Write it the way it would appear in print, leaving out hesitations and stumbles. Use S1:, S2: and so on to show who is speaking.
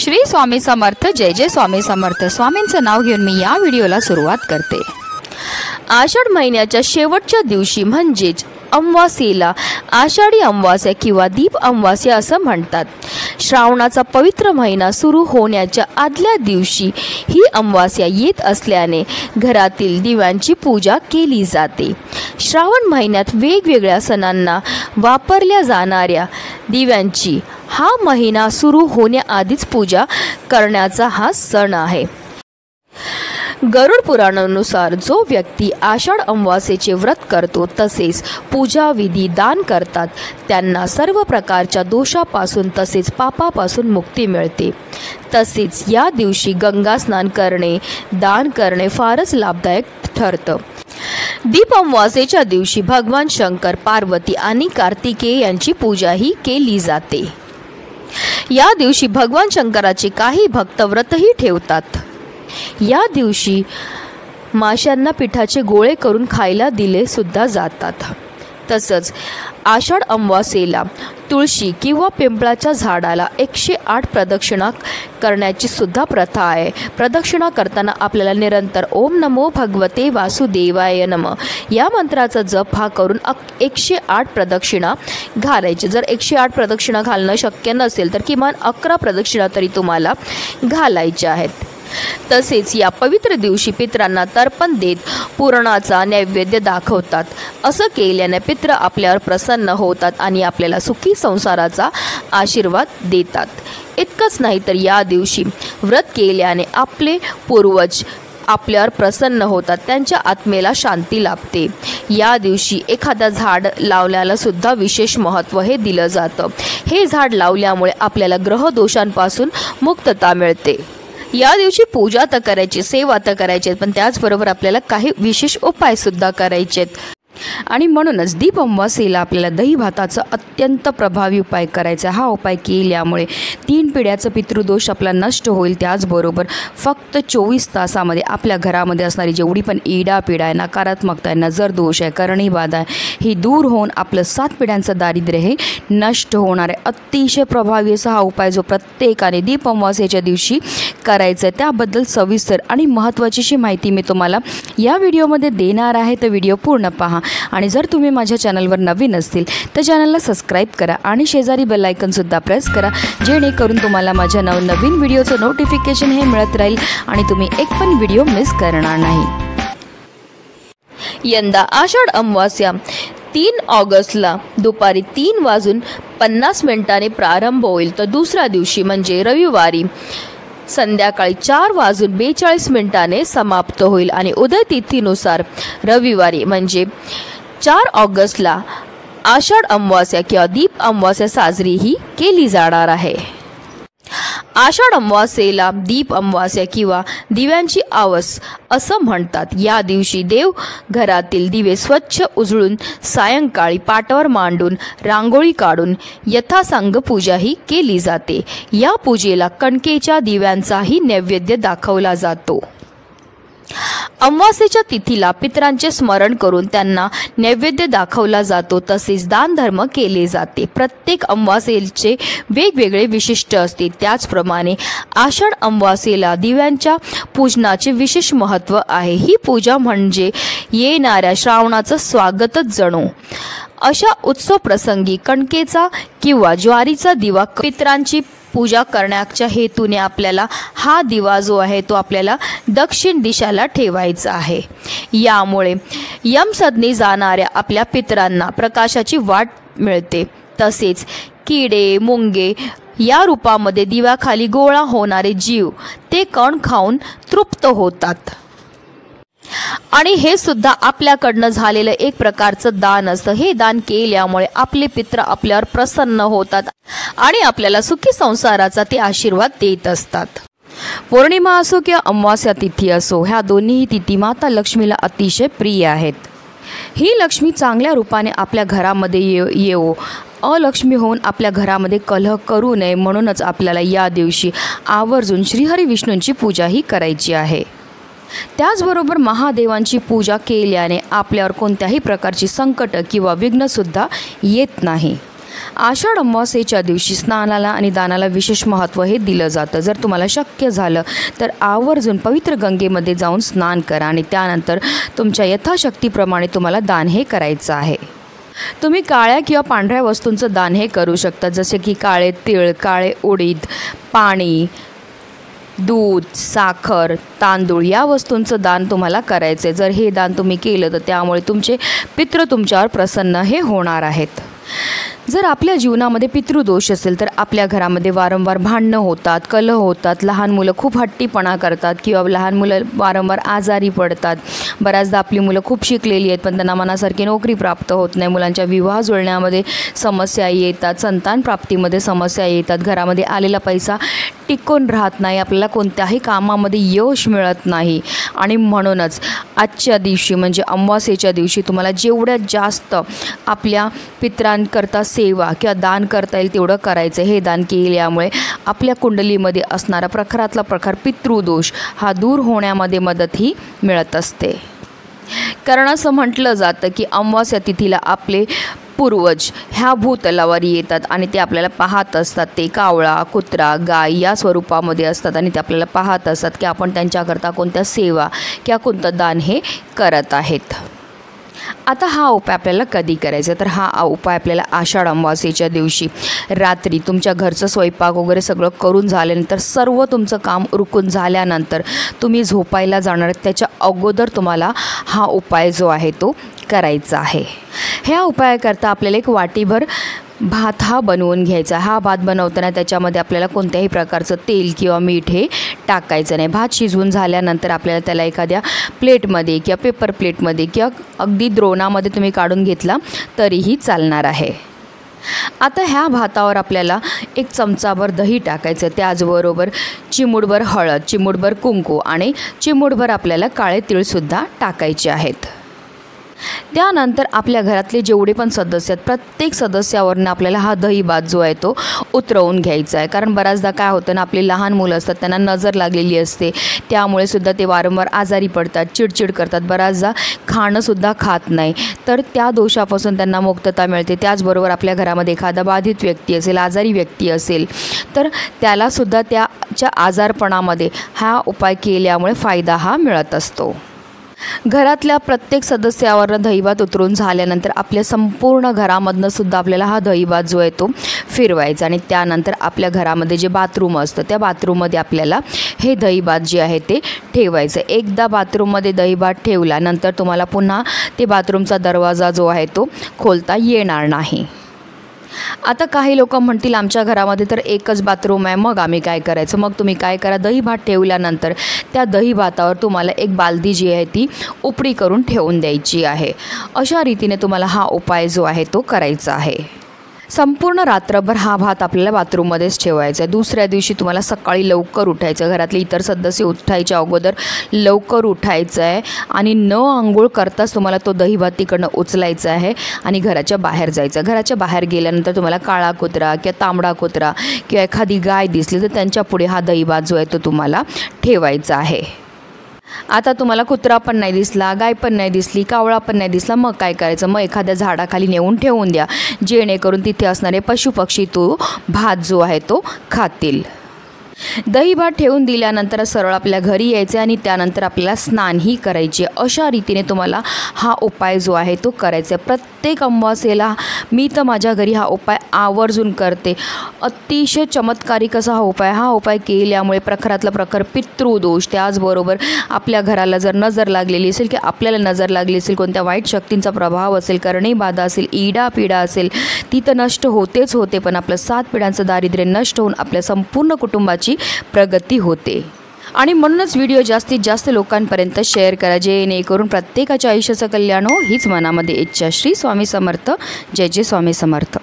S1: श्री स्वामी समर्थ। जय जय स्वामी समर्थ। स्वामींचं नाव घेऊन मी या व्हिडिओला सुरुवात करते। आषाढ महिन्याच्या शेवटच्या दिवशी म्हणजेच अमावास्येला आषाढी अमावास्या किंवा दीप अमावास्या असं म्हणतात। श्रावणाचा पवित्र महिना सुरू होण्याच्या आदल्या दिवशी ही अमावास्या येत असल्याने घरातील दिव्यांची पूजा केली जाते। श्रावण महिन्यात वेगवेगळ्या सणांना वापरल्या जाणाऱ्या दिव्यांची हा महिना सुरू होण्याआधीच पूजा करण्याचा हा सण आहे। गरुड पुराणानुसार जो व्यक्ती आषाढ अमावास्येचे व्रत करतो तसेच पूजा विधी दान करतात त्यांना सर्व प्रकारच्या दोषापासून तसेच पापापासून मुक्ती मिळते। तसेच या दिवशी गंगा स्नान करणे दान करणे फारच लाभदायक ठरतं। दीप अमावास्येच्या दिवशी भगवान शंकर पार्वती आणि कार्तिकेय यांची पूजाही केली जाते। या दिवशी भगवान शंकराचे काही भक्त व्रतही ठेवतात। या दिवशी माशांना पिठाचे गोळे करून खायला दिले सुद्धा जातात। तसंच आषाढ अमावास्येला तुळशी किंवा पिंपळाच्या झाडाला 108 प्रदक्षिणा करण्याची सुद्धा प्रथा आहे। प्रदक्षिणा करताना आपल्याला निरंतर ओम नमो भगवते वासुदेवाय नमः या मंत्राचा जप हा करून 108 प्रदक्षिणा घालायची। जर 108 प्रदक्षिणा घालणं शक्य नसेल तर किमान 11 प्रदक्षिणा तरी तुम्हाला घालायच्या आहेत। तसेच या पवित्र दिवशी पितरांना तर्पण देत पुरणाचा नैवेद्य दाखवतात। असं केल्याने पित्र आपल्यावर प्रसन्न होतात आणि आपल्याला सुखी संसाराचा आशीर्वाद देतात। इतकंच नाही तर या दिवशी व्रत केल्याने आपले पूर्वज आपल्यावर प्रसन्न होतात, त्यांच्या आत्मेला शांती लाभते। या दिवशी एखादा झाड लावल्याला सुद्धा विशेष महत्त्व हे दिलं जातं। हे झाड लावल्यामुळे आपल्याला ग्रह दोषांपासून मुक्तता मिळते। या दिवशी पूजा तर करायची, सेवा तर करायची, पण त्याचबरोबर आपल्याला काही विशेष उपाय सुद्धा करायचे आणि म्हणूनच दीप अमावास्येला आपल्याला दही भाताचा अत्यंत प्रभावी उपाय करायचा। हा उपाय केल्यामुळे 3 पिढ्याचा पितृदोष आपला नष्ट होईल। त्याचबरोबर फक्त 24 तासामध्ये आपल्या घरामध्ये असणारी जेवढी पण इडापिडा आहे, नकारात्मकता आहे, नजर दोष आहे, करणी बाधा आहे, ही दूर होऊन आपलं 7 पिढ्यांचं दारिद्र्य हे नष्ट होणार आहे। अतिशय प्रभावी असा हा उपाय जो प्रत्येकाने दीप अमावास्येच्या दिवशी करायचा आहे, त्याबद्दल सविस्तर आणि महत्त्वाची माहिती मी तुम्हाला या व्हिडिओमध्ये देणार आहे। तर व्हिडिओ पूर्ण पहा आणि जर तुम्ही माझ्या चॅनलवर नवीन असतील तर चॅनलला सबस्क्राईब करा आणि शेजारी बेल आयकॉन सुद्धा प्रेस करा, जेणेकरून तुम्हाला माझ्या नवनवीन व्हिडिओचं नोटिफिकेशन हे मिळत राहील आणि तुम्ही एक पण व्हिडिओ मिस करणार नाही। यंदा आषाढ अमावास्या 3 ऑगस्टला दुपारी 3:50 प्रारंभ होईल, तर दुसऱ्या दिवशी म्हणजे रविवारी संध्याकाळी 4:42 समाप्त होईल आणि उदय तिथीनुसार रविवारी म्हणजे 4 ऑगस्टला आषाढ अमावास्या किंवा दीप अमावास्या साजरी ही केली जाणार आहे। आषाढ अमावास्येला दीप अमावास्या किंवा दिव्यांची आवास असं म्हणतात। या दिवशी देव घरातील दिवे स्वच्छ उजळून सायंकाळी पाटावर मांडून रांगोळी काढून यथासांग पूजाही केली जाते। या पूजेला कणकेच्या दिव्यांचाही नैवेद्य दाखवला जातो। अमावास्येच्या तिथीला पितरांचे स्मरण करून त्यांना नैवेद्य दाखवला जातो, तसेच दान धर्म केले जाते। प्रत्येक अमावास्येचे वेगवेगळे विशिष्ट असते। त्याचप्रमाणे आषाढ अमावास्येला दिव्यांच्या पूजनाचे विशेष महत्त्व आहे। ही पूजा म्हणजे येणाऱ्या श्रावणाचं स्वागतच जणू। अशा उत्सव प्रसंगी कणकेचा किंवा ज्वारीचा दिवा पितरांची पूजा करण्याच्या हेतूने आपल्याला हा दिवा जो आहे तो आपल्याला दक्षिण दिशेला ठेवायचा आहे। यामुळे यमसदनी जाणाऱ्या आपल्या पितरांना प्रकाशाची वाट मिळते। तसेच किडे मुंगे या रूपामध्ये दिव्याखाली गोळा होणारे जीव ते कण खाऊन तृप्त होतात आणि हे सुद्धा आपल्याकडनं झालेलं एक प्रकारचं दान असतं। हे दान केल्यामुळे आपले पित्र आपल्यावर प्रसन्न होतात आणि आपल्याला सुखी संसाराचा ते आशीर्वाद देत असतात। पौर्णिमा असो किंवा अमावास्या तिथी असो, ह्या दोन्ही तिथी माता लक्ष्मीला अतिशय प्रिय आहेत। ही लक्ष्मी चांगल्या रूपाने आपल्या घरामध्ये येवो, अलक्ष्मी होऊन आपल्या घरामध्ये कलह करू नये, म्हणूनच आपल्याला या दिवशी आवर्जून श्रीहरी विष्णूंची पूजाही करायची आहे। त्याचबरोबर महादेवांची पूजा केल्याने आपल्यावर कोणत्याही प्रकारची संकट किंवा विघ्न सुद्धा येत नाही। आषाढ अमावास्येच्या दिवशी स्नानाला आणि दानाला विशेष महत्त्व हे दिलं जातं. जर तुम्हाला शक्य झालं तर आवर्जून पवित्र गंगेमध्ये जाऊन स्नान करा आणि त्यानंतर तुमच्या यथाशक्तीप्रमाणे तुम्हाला दान हे करायचं आहे. तुम्ही काळ्या किंवा पांढऱ्या वस्तूंचं दान हे करू शकता, जसे की काळे तीळ, काळे उडीद, पाणी, दूध, साखर, तांदूळ या वस्तूंचं दान तुम्हाला करायचं आहे. जर हे दान तुम्ही केलं तर त्यामुळे तुमचे पितृ तुमच्यावर प्रसन्न हे होणार आहेत. जर आपल्या जीवनामध्ये पितृदोष असेल तर आपल्या घरामध्ये वारंवार भांडणं होतात, कलह होतात, लहान मुलं खूप हट्टीपणा करतात किंवा लहान मुलं वारंवार आजारी पडतात. बऱ्याचदा आपली मुलं खूप शिकलेली आहेत पण त्यांना मनासारखी नोकरी प्राप्त होत नाही. मुलांच्या विवाह जुळण्यामध्ये समस्या येतात, संतान प्राप्तीमध्ये समस्या येतात, घरामध्ये आलेला पैसा टिकून राहत नाही, आपल्याला कोणत्याही कामामध्ये यश मिळत नाही. आणि म्हणूनच आजच्या दिवशी म्हणजे अमावास्येच्या दिवशी तुम्हाला जेवढ्यात जास्त आपल्या पितरांकरता सेवा किंवा दान करता येईल तेवढं करायचं. हे दान केल्यामुळे आपल्या कुंडलीमध्ये असणारा प्रखरातला प्रखर पितृदोष हा दूर होण्यामध्ये मदतही मिळत असते. कारण असं म्हटलं जातं की अमावास्या तिथीला आपले पूर्वज ह्या भूतलावर येतात आणि ते आपल्याला पाहत असतात. ते कावळा, कुत्रा, गाय या स्वरूपामध्ये असतात आणि ते आपल्याला पाहत असतात की आपण त्यांच्याकरता कोणत्या सेवा किंवा कोणतं दान हे करत आहेत. आता हा उपाय आपल्याला कधी करायचा, तर हा उपाय आपल्याला आषाढ अमावास्येच्या दिवशी रात्री तुमच्या घरचं स्वयंपाक वगैरे सगळं करून झाल्यानंतर, सर्व तुमचं काम उरकून झाल्यानंतर तुम्ही झोपायला जाणार त्याच्या अगोदर तुम्हाला हा उपाय जो आहे तो करायचा आहे. ह्या उपायाकरता आपल्याला एक वाटीभर भात हा बनवून घ्यायचा. हा भात बनवताना त्याच्यामध्ये आपल्याला कोणत्याही प्रकारचं तेल किंवा मीठ हे टाकायचं नाही. भात शिजवून झाल्यानंतर आपल्याला त्याला एखाद्या प्लेटमध्ये किंवा पेपर प्लेटमध्ये किंवा अगदी द्रोणामध्ये तुम्ही काढून घेतला तरीही चालणार आहे. आता ह्या भातावर आपल्याला 1 चमचाभर दही टाकायचं, त्याचबरोबर चिमूटभर हळद, चिमूटभर कुंकू आणि चिमूटभर आपल्याला काळे तीळसुद्धा टाकायचे आहेत. त्यानंतर आपल्या घरातले जेवढे पण सदस्य आहेत प्रत्येक सदस्यावरनं आपल्याला हा दही भात जो आहे तो उतरवून घ्यायचा आहे. कारण बऱ्याचदा काय होतं ना, आपले लहान मुलं असतात त्यांना नजर लागलेली असते, त्यामुळे सुद्धा ते वारंवार आजारी पडतात, चिडचिड करतात, बऱ्याचदा खाणंसुद्धा खात नाही. तर त्या दोषापासून त्यांना मुक्तता मिळते. त्याचबरोबर आपल्या घरामध्ये एखादा बाधित व्यक्ती असेल, आजारी व्यक्ती असेल तर त्यालासुद्धा त्याच्या आजारपणामध्ये हा उपाय केल्यामुळे फायदा हा मिळत असतो. घरातल्या प्रत्येक सदस्यावर दहीभात उतरून झाल्यानंतर आपल्या संपूर्ण घरामधनं सुद्धा आपल्याला हा दहीभात जो आहे तो फिरवायचा आणि त्यानंतर आपल्या घरामध्ये जे बाथरूम असतं त्या बाथरूममध्ये आपल्याला हे दहीभात जे आहे ते ठेवायचं. एकदा बाथरूममध्ये दहीभात ठेवल्यानंतर तुम्हाला पुन्हा ते बाथरूमचा दरवाजा जो आहे तो खोलता येणार नाही. आता काही लोक म्हणतील आमच्या घरामध्ये तर एकच बाथरूम आहे, मग आम्ही काय करायचं? मग तुम्ही काय करा, दही भात ठेवल्यानंतर त्या दही भातावर तुम्हाला एक बालदी जी आहे ती उपडी करून ठेवून द्यायची आहे. अशा रीतीने तुम्हाला हा उपाय जो आहे तो करायचा आहे. संपूर्ण रात्रभर हा भात आपल्याला बाथरूममध्येच ठेवायचा आहे. दुसऱ्या दिवशी तुम्हाला सकाळी लवकर उठायचं, घरातले इतर सदस्य उठायच्या अगोदर लवकर उठायचं आहे आणि न आंघोळ करताच तुम्हाला तो दही भात तिकडनं उचलायचा आहे आणि घराच्या बाहेर जायचं. घराच्या बाहेर गेल्यानंतर तुम्हाला काळा कुत्रा किंवा तांबडा कुत्रा किंवा एखादी गाय दिसली तर त्यांच्या पुढे हा दही भात जो आहे तो तुम्हाला ठेवायचा आहे. आता तुम्हाला कुत्रा पण नाही दिसला, गाय पण नाही दिसली, कावळा पण नाही दिसला, मग काय करायचं? मग एखाद्या झाडाखाली नेऊन ठेवून द्या, जेणेकरून तिथे असणारे पशुपक्षी तो भात जो आहे तो खातील. दही भात ठेवून दिल्यानंतर सरळ आपल्या घरी यायचे आणि त्यानंतर आपल्याला स्नानही करायचे. अशा रीतीने तुम्हाला हा उपाय जो आहे तो करायचा आहे. प्रत्येक अमावास्येला मी तर माझ्या घरी हा उपाय आवर्जून करते. अतिशय चमत्कारिक असा हा उपाय केल्यामुळे प्रखरातला प्रखर पितृदोष, त्याचबरोबर आपल्या घराला जर नजर लागलेली असेल की आपल्याला नजर लागली असेल, कोणत्या वाईट शक्तींचा प्रभाव असेल, करणी बाधा असेल, इडा पिडा असेल, ती तर नष्ट होतेच होते, पण आपलं 7 पिढ्यांचं दारिद्र्य नष्ट होऊन आपल्या संपूर्ण कुटुंबाची प्रगती होते. आणि म्हणूनच व्हिडिओ जास्तीत जास्त लोकांपर्यंत शेअर करा, जेणेकरून प्रत्येकाच्या आयुष्याचं कल्याण हो हीच मनामध्ये इच्छा. श्री स्वामी समर्थ. जय जय स्वामी समर्थ.